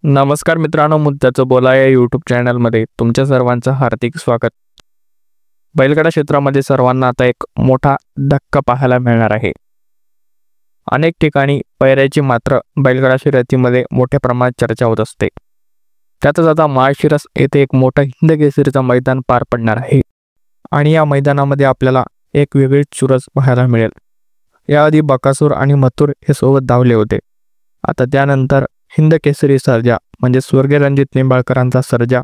नमस्कार मित्रांनो, मुद्द्याचं बोला या यूट्यूब चॅनलमध्ये तुमच्या सर्वांचं हार्दिक स्वागत. बैलगाडा क्षेत्रामध्ये सर्वांना आता एक मोठा धक्का पाहायला मिळणार आहे. अनेक ठिकाणी पैऱ्याची मात्र बैलगाडा शर्यतीमध्ये मोठ्या प्रमाणात चर्चा होत असते. त्यातच आता माळशिरस येथे एक मोठा हिंद केसरीचं मैदान पार पडणार आहे आणि या मैदानामध्ये आपल्याला एक वेगळीच चुरस पाहायला मिळेल. याआधी बकासूर आणि मथुर हे सोबत धावले होते. आता त्यानंतर हिंद केसरी सर्जा म्हणजे स्वर्गीय रणजित निंबाळकरांचा सर्जा,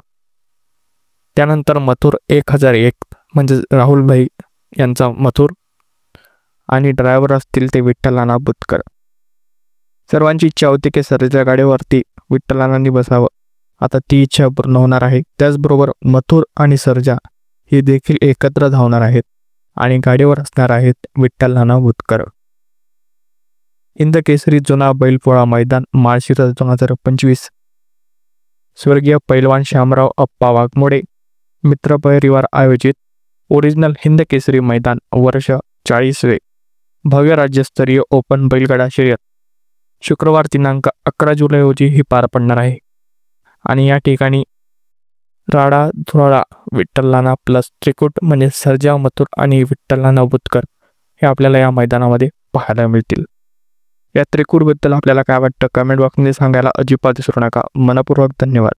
त्यानंतर मथुर 1001 म्हणजे राहुल भाई यांचा मथुर आणि ड्रायव्हर असतील ते विठ्ठलाना बुतकर. सर्वांची इच्छा होती की सर्जा गाडीवरती विठ्ठलानांनी बसावं. आता ती इच्छा पूर्ण होणार आहे. त्याचबरोबर मथुर आणि सर्जा ही देखील एकत्र धावणार आहेत आणि गाडीवर असणार आहेत विठ्ठलाना बुतकर. हिंद केसरी जुना बैलपोळा मैदान माळशिरस 2025. स्वर्गीय पैलवान शामराव अप्पा वाघमोडे मित्रपरिवार आयोजित ओरिजिनल हिंद केसरी मैदान वर्ष 40वे भव्य राज्यस्तरीय ओपन बैलगाडा शर्यत शुक्रवार दिनांक 11 जुलै रोजी ही पार पडणार आहे. आणि या ठिकाणी राडा धुराळा विठ्ठलाना प्लस त्रिकूट म्हणजे सर्जा, मथुर आणि विठ्ठलाना बुतकर हे आपल्याला या मैदानामध्ये पाहायला मिळतील. या त्रिकूटबद्दल आपल्याला काय वाटतं कमेंट बॉक्समध्ये सांगायला अजिबात विसरू नका. मनपूर्वक धन्यवाद.